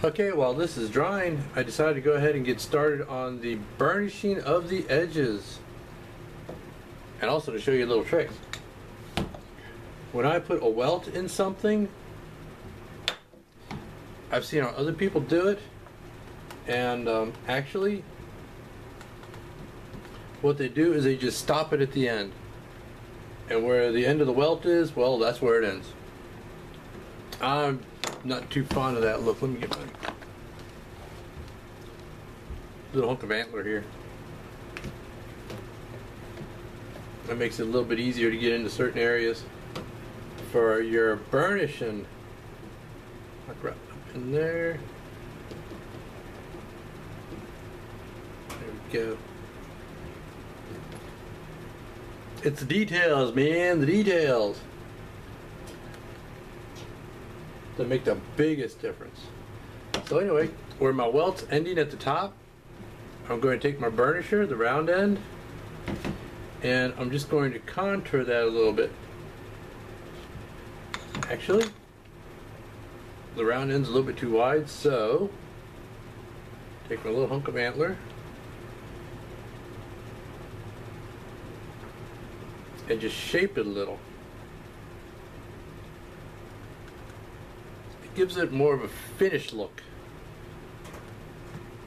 Okay, while this is drying, I decided to go ahead and get started on the burnishing of the edges. And also to show you a little trick. When I put a welt in something, I've seen other people do it, and actually what they do is they just stop it at the end. And where the end of the welt is, well, that's where it ends. I'm not too fond of that look. Let me get my little hunk of antler here. That makes it a little bit easier to get into certain areas. For your burnishing, like right up in there. There we go. It's the details, man, the details that make the biggest difference. So anyway, where my welt's ending at the top, I'm going to take my burnisher, the round end, and I'm just going to contour that a little bit. Actually, the round end's a little bit too wide, so take my little hunk of antler and just shape it a little. It gives it more of a finished look.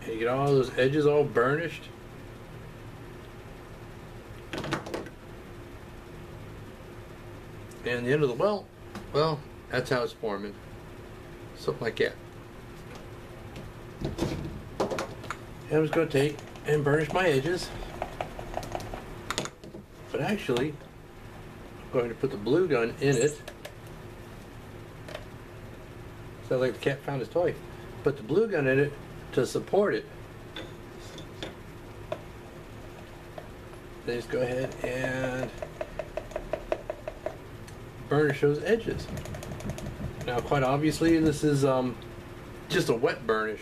And you get all those edges all burnished. And the end of the welt, well, that's how it's forming. Something like that. And I'm just going to take and burnish my edges. But actually, I'm going to put the blue gun in it. Sounds like the cat found his toy. Put the blue gun in it to support it. Then just go ahead and burnish those edges. Now, quite obviously, this is just a wet burnish.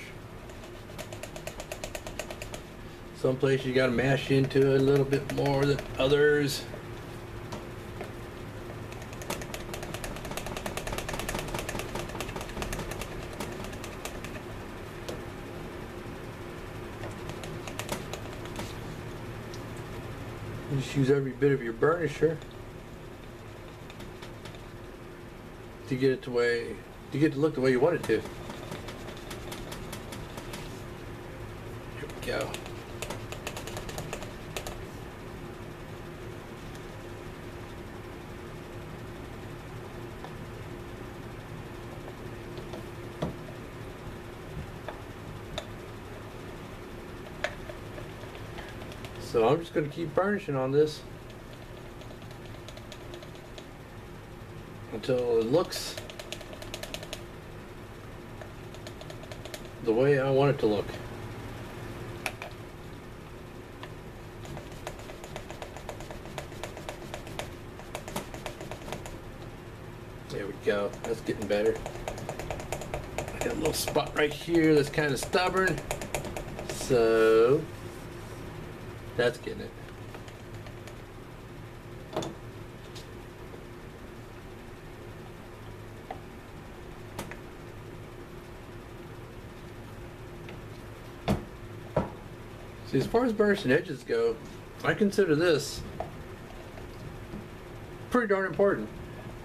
Some places you got to mash into it a little bit more than others. Just use every bit of your burnisher to get it to look the way you want it to. Here we go. So I'm just going to keep burnishing on this until it looks the way I want it to look. There we go. That's getting better. I got a little spot right here that's kind of stubborn. So that's getting it. See, as far as burnishing edges go, I consider this pretty darn important.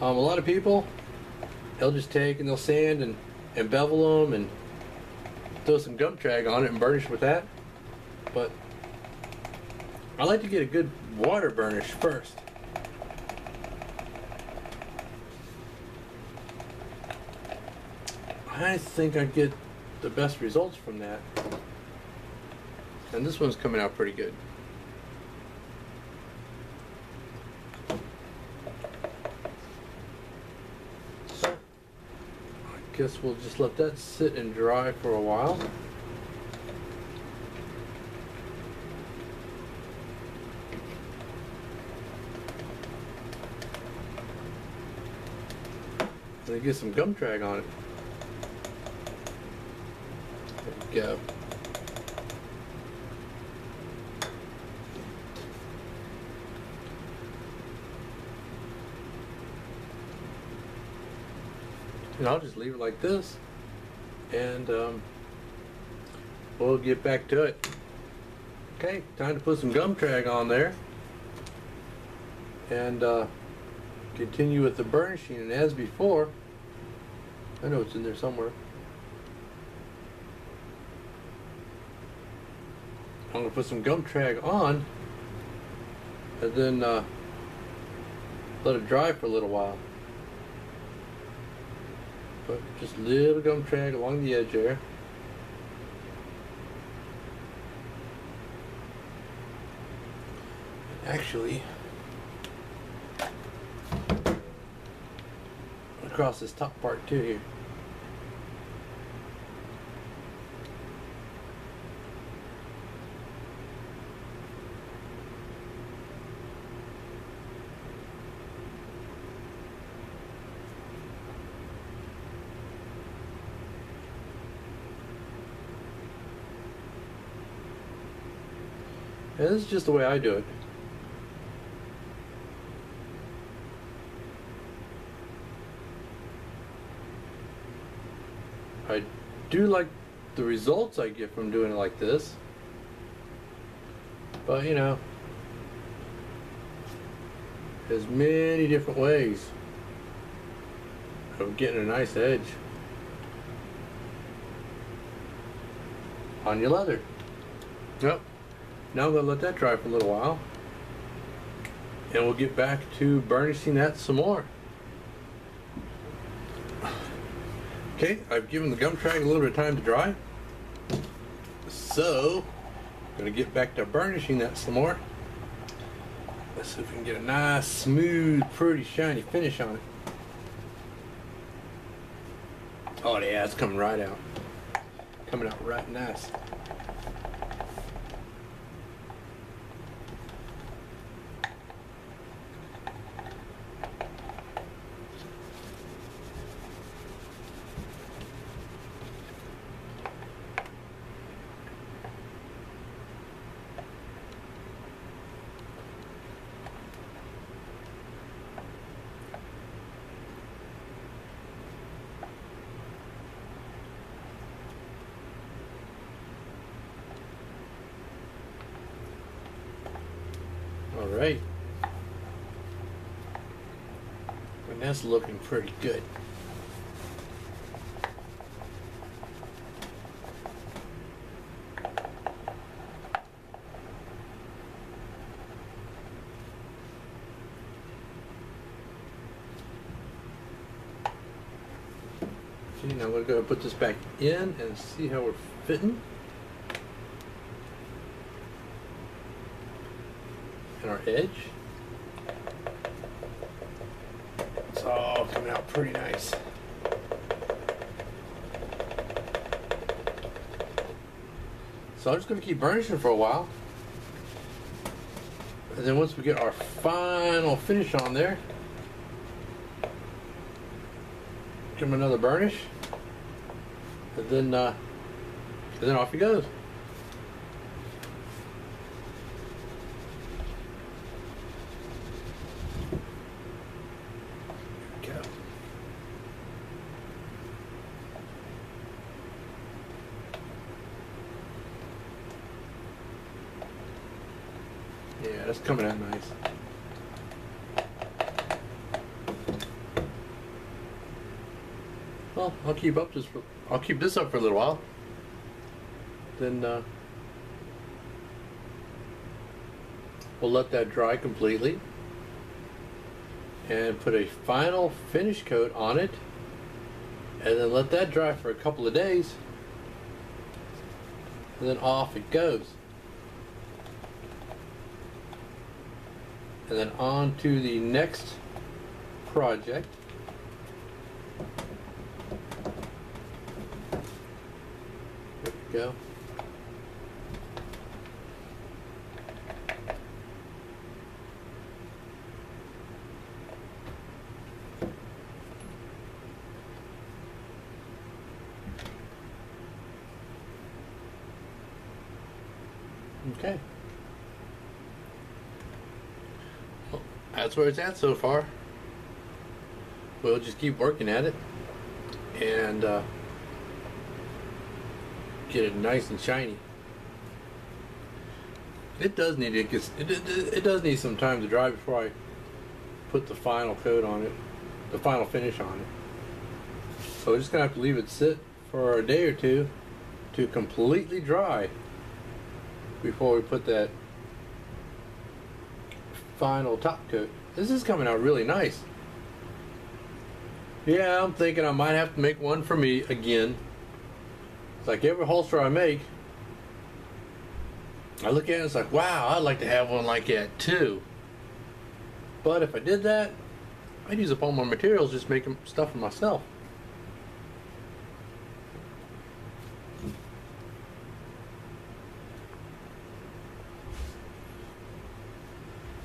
A lot of people, they'll just take and they'll sand and bevel them and throw some gum trag on it and burnish with that. But I like to get a good water burnish first. I think I get the best results from that. And this one's coming out pretty good. So, I guess we'll just let that sit and dry for a while. And get some gum trag on it. There we go. And I'll just leave it like this and we'll get back to it. Okay, time to put some gum trag on there and continue with the burnishing. And as before, I know it's in there somewhere. I'm going to put some gum trag on and then let it dry for a little while. Put just a little gum trag along the edge there. Actually, across this top part too here. And this is just the way I do it. I do like the results I get from doing it like this, but you know, there's many different ways of getting a nice edge on your leather. Yep. Now I'm going to let that dry for a little while, and we'll get back to burnishing that some more. Okay, I've given the gum trag a little bit of time to dry, so I'm going to get back to burnishing that some more. Let's see if we can get a nice, smooth, pretty, shiny finish on it. Oh yeah, it's coming right out. Coming out right nice. Alright, and that's looking pretty good. Okay, now we're going to put this back in and see how we're fitting. And our edge. It's all coming out pretty nice. So I'm just going to keep burnishing for a while. And then once we get our final finish on there, give him another burnish. And then off he goes. Yeah, that's coming out nice. Well, I'll keep this up for a little while. Then we'll let that dry completely and put a final finish coat on it, and then let that dry for a couple of days, and then off it goes. And then on to the next project. There we go. Okay. Well, that's where it's at so far. We'll just keep working at it, and get it nice and shiny. It does need it does need some time to dry before I put the final coat on it, the final finish on it. So we're just gonna have to leave it sit for a day or two to completely dry before we put that final top coat. This is coming out really nice. Yeah, I'm thinking I might have to make one for me again. It's like every holster I make, I look at it and it's like, wow, I'd like to have one like that too. But if I did that, I'd use up all my materials just making stuff for myself.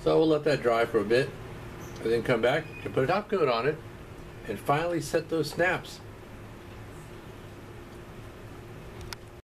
So we'll let that dry for a bit and then come back and put a top coat on it and finally set those snaps